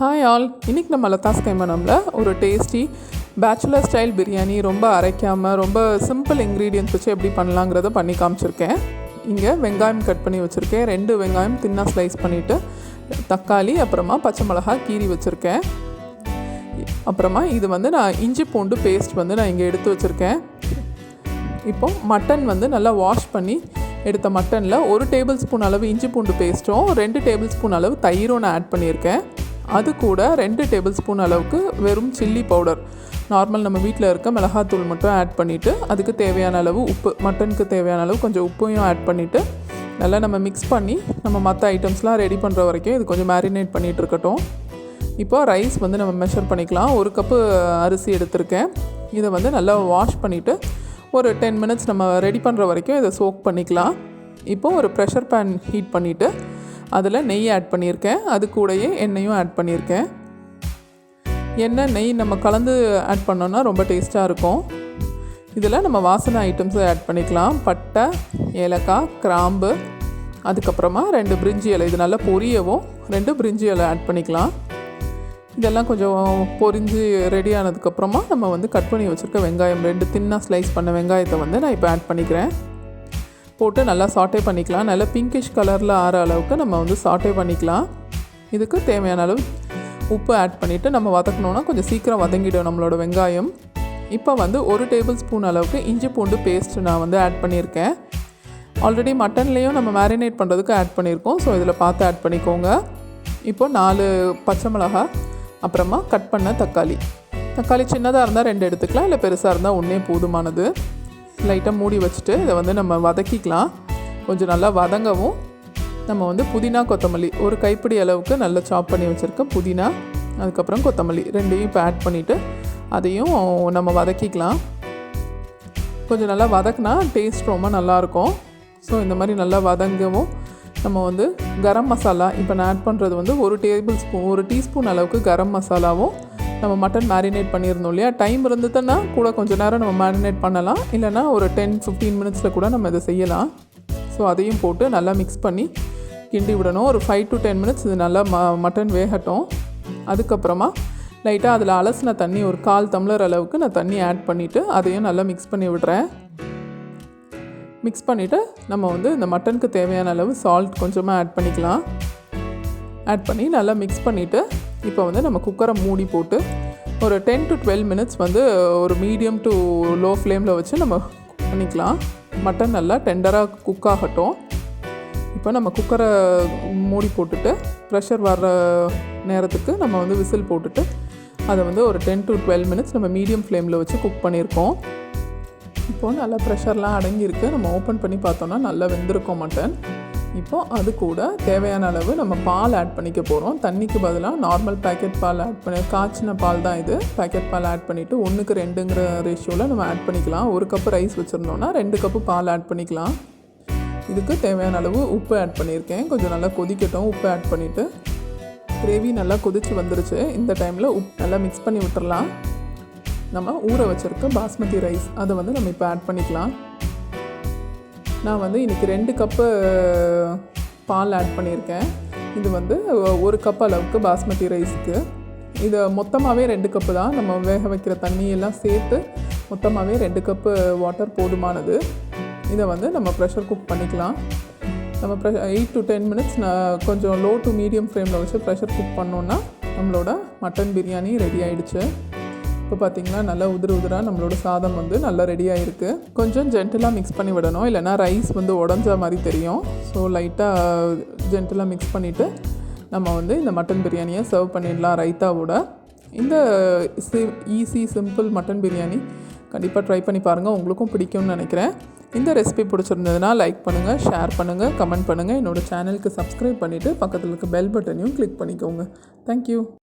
Hi all, இன்னைக்கு நம்ம Lathas Kaimanamல ஒரு டேஸ்டி Bachelors style biryani ரொம்ப அரைக்காம ரொம்ப சிம்பிள் ingredients வச்சு எப்படி பண்ணலாம்ங்கறத பண்ணி காமிச்சிருக்கேன். இங்க வெங்காயம் கட் பண்ணி வச்சிருக்கேன். 2 வெங்காயம் தின்னா ஸ்லைஸ் பண்ணிட்டு தக்காளி அப்புறமா பச்சை மிளகாய் கீறி வச்சிருக்கேன். அப்புறமா இது நான் இஞ்சி பூண்டு பேஸ்ட் நான் இங்க எடுத்து வச்சிருக்கேன். இப்போ மட்டன் நல்லா வாஷ் பண்ணி எடுத்த மட்டன்ல 1 டேபிள்ஸ்பூன் அளவு இஞ்சி பூண்டு பேஸ்ட்டும் 2 டேபிள்ஸ்பூன் அளவு தயிரும் நான் ஆட் பண்ணியிருக்கேன். அது கூட 2 டேபிள்ஸ்பூன் அளவுக்கு வெறும் சில்லி பவுடர் நார்மல் நம்ம வீட்டில் இருக்க மிளகாத்தூள் மட்டும் ஆட் பண்ணிவிட்டு அதுக்கு தேவையான அளவு உப்பு மட்டனுக்கு தேவையான அளவு கொஞ்சம் உப்பையும் ஆட் பண்ணிவிட்டு நல்லா நம்ம மிக்ஸ் பண்ணி நம்ம மற்ற ஐட்டம்ஸ்லாம் ரெடி பண்ணுற வரைக்கும் இது கொஞ்சம் மேரினேட் பண்ணிகிட்டு இருக்கட்டும். இப்போ ரைஸ் நம்ம மெஷர் பண்ணிக்கலாம். 1 கப்பு அரிசி எடுத்திருக்கேன். இதை நல்லா வாஷ் பண்ணிவிட்டு ஒரு 10 மினிட்ஸ் நம்ம ரெடி பண்ணுற வரைக்கும் இதை சோக் பண்ணிக்கலாம். இப்போது ஒரு ப்ரெஷர் பேன் ஹீட் பண்ணிவிட்டு அதில் நெய் ஆட் பண்ணியிருக்கேன். அது கூடயே எண்ணெயும் ஆட் பண்ணியிருக்கேன். எண்ணெய் நெய் நம்ம கலந்து ஆட் பண்ணோன்னா ரொம்ப டேஸ்ட்டாக இருக்கும். இதில் நம்ம வாசனை ஐட்டம்ஸை ஆட் பண்ணிக்கலாம். பட்டை, ஏலக்காய், கிராம்பு, அதுக்கப்புறமா 2 பிரிஞ்சி இலை. இது நல்லா பொரியவும் 2 பிரிஞ்சி இலை ஆட் பண்ணிக்கலாம். இதெல்லாம் கொஞ்சம் பொரிஞ்சு ரெடி ஆனதுக்கப்புறமா நம்ம கட் பண்ணி வச்சுருக்க வெங்காயம் 2 தின்னா ஸ்லைஸ் பண்ண வெங்காயத்தை நான் இப்போ ஆட் பண்ணிக்கிறேன். போட்டு நல்லா சாட்டே பண்ணிக்கலாம். நல்லா பிங்கிஷ் கலரில் ஆற அளவுக்கு நம்ம சாட்டே பண்ணிக்கலாம். இதுக்கு தேவையான அளவு உப்பு ஆட் பண்ணிவிட்டு நம்ம வதக்கணுன்னா கொஞ்சம் சீக்கிரம் வதங்கிடும் நம்மளோட வெங்காயம். இப்போ 1 டேபிள் ஸ்பூன் அளவுக்கு இஞ்சி பூண்டு பேஸ்ட் நான் ஆட் பண்ணியிருக்கேன். ஆல்ரெடி மட்டன்லேயும் நம்ம மேரினேட் பண்ணுறதுக்கு ஆட் பண்ணியிருக்கோம். ஸோ இதில் பார்த்து ஆட் பண்ணிக்கோங்க. இப்போ 4 பச்சை மிளகாய், அப்புறமா கட் பண்ண தக்காளி சின்னதாக இருந்தால் 2 எடுத்துக்கலாம், இல்லை பெருசாக இருந்தால் ஒன்றே போதுமானது. லைட்டாக மூடி வச்சுட்டு இதை நம்ம வதக்கிக்கலாம். கொஞ்சம் நல்லா வதங்கவும் நம்ம புதினா கொத்தமல்லி 1 கைப்பிடி அளவுக்கு நல்லா சாப் பண்ணி வச்சுருக்கேன். புதினா அதுக்கப்புறம் கொத்தமல்லி 2ஐயும் இப்போ ஆட் பண்ணிவிட்டு அதையும் நம்ம வதக்கிக்கலாம். கொஞ்சம் நல்லா வதக்கினா டேஸ்ட் ரொம்ப நல்லாயிருக்கும். ஸோ இந்த மாதிரி நல்லா வதங்கவும் நம்ம கரம் மசாலா இப்போ நான் ஆட் பண்ணுறது 1 டீஸ்பூன் அளவுக்கு கரம் மசாலாவும் நம்ம மட்டன் மேரினேட் பண்ணியிருந்தோம் இல்லையா, டைம் இருந்ததுன்னா கூட கொஞ்சம் நேரம் நம்ம மேரினேட் பண்ணலாம், இல்லைனா ஒரு 10-15 மினிட்ஸில் கூட நம்ம இதை செய்யலாம். ஸோ அதையும் போட்டு நல்லா மிக்ஸ் பண்ணி கிண்டி விடணும். ஒரு 5 to 10 மினிட்ஸ் இது நல்லா மட்டன் வேகட்டும். அதுக்கப்புறமா லைட்டாக அதில் அலசின தண்ணி ஒரு 1/4 டம்ளர் அளவுக்கு நான் தண்ணி ஆட் பண்ணிவிட்டு அதையும் நல்லா மிக்ஸ் பண்ணி விடுறேன். மிக்ஸ் பண்ணிவிட்டு நம்ம இந்த மட்டனுக்கு தேவையான அளவு சால்ட் கொஞ்சமாக ஆட் பண்ணிக்கலாம். ஆட் பண்ணி நல்லா மிக்ஸ் பண்ணிவிட்டு இப்போ நம்ம குக்கரை மூடி போட்டு ஒரு 10 to 12 மினிட்ஸ் ஒரு மீடியம் டு லோ ஃப்ளேமில் வச்சு நம்ம குக் பண்ணிக்கலாம். மட்டன் நல்லா டெண்டராக குக் ஆகட்டும். இப்போ நம்ம குக்கரை மூடி போட்டுட்டு ப்ரெஷர் வர்ற நேரத்துக்கு நம்ம விசில் போட்டுட்டு அதை ஒரு 10 to 12 மினிட்ஸ் நம்ம மீடியம் ஃப்ளேமில் வச்சு குக் பண்ணியிருக்கோம். இப்போது நல்லா ப்ரெஷர்லாம் அடங்கியிருக்கு. நம்ம ஓப்பன் பண்ணி பார்த்தோன்னா நல்லா வெந்திருக்கோம் மட்டன். இப்போது அது கூட தேவையான அளவு நம்ம பால் ஆட் பண்ணிக்க போகிறோம். தண்ணிக்கு பதிலாக நார்மல் பேக்கெட் பால் ஆட் பண்ணி காய்ச்சின பால் தான் இது. பேக்கெட் பால் ஆட் பண்ணிவிட்டு 1:2ங்கிற ரேஷியோவில் நம்ம ஆட் பண்ணிக்கலாம். 1 கப்பு ரைஸ் வச்சுருந்தோன்னா 2 கப்பு பால் ஆட் பண்ணிக்கலாம். இதுக்கு தேவையான அளவு உப்பு ஆட் பண்ணியிருக்கேன். கொஞ்சம் நல்லா கொதிக்கட்டும். உப்பு ஆட் பண்ணிவிட்டு கிரேவி நல்லா கொதிச்சு வந்துருச்சு. இந்த டைமில் நல்லா மிக்ஸ் பண்ணி விட்டுறலாம். நம்ம ஊற வச்சுருக்க பாஸ்மதி ரைஸ் அதை நம்ம இப்போ ஆட் பண்ணிக்கலாம். நான் இன்றைக்கி 2 கப்பு பால் ஆட் பண்ணியிருக்கேன். இது 1 கப் அளவுக்கு பாஸ்மதி ரைஸுக்கு. இது மொத்தமாகவே 2 கப்பு தான். நம்ம வேக வைக்கிற தண்ணியெல்லாம் சேர்த்து மொத்தமாகவே 2 கப்பு வாட்டர் போதுமானது. இதை நம்ம ப்ரெஷர் குக் பண்ணிக்கலாம். நம்ம 8 to 10 மினிட்ஸ் கொஞ்சம் லோ டு மீடியம் ஃப்ளேமில் வச்சு ப்ரெஷர் குக் பண்ணோன்னா நம்மளோட மட்டன் பிரியாணி ரெடி ஆகிடுச்சு. இப்போ பார்த்திங்கன்னா நல்லா உதிராக நம்மளோட சாதம் நல்லா ரெடியாக இருக்குது. கொஞ்சம் ஜென்டிலாக மிக்ஸ் பண்ணி விடணும், இல்லைனா ரைஸ் உடஞ்ச மாதிரி தெரியும். ஸோ லைட்டாக ஜென்டிலாக மிக்ஸ் பண்ணிவிட்டு நம்ம இந்த மட்டன் பிரியாணியை சர்வ் பண்ணிடலாம் ரைத்தாவோட. இந்த ஈஸி சிம்பிள் மட்டன் பிரியாணி கண்டிப்பாக ட்ரை பண்ணி பாருங்கள். உங்களுக்கும் பிடிக்கும்னு நினைக்கிறேன். இந்த ரெசிபி பிடிச்சிருந்ததுன்னா லைக் பண்ணுங்கள், ஷேர் பண்ணுங்கள், கமெண்ட் பண்ணுங்கள். என்னோடய சேனலுக்கு சப்ஸ்கிரைப் பண்ணிவிட்டு பக்கத்தில் இருக்க பெல் பட்டனையும் கிளிக் பண்ணிக்கோங்க. தேங்க்யூ.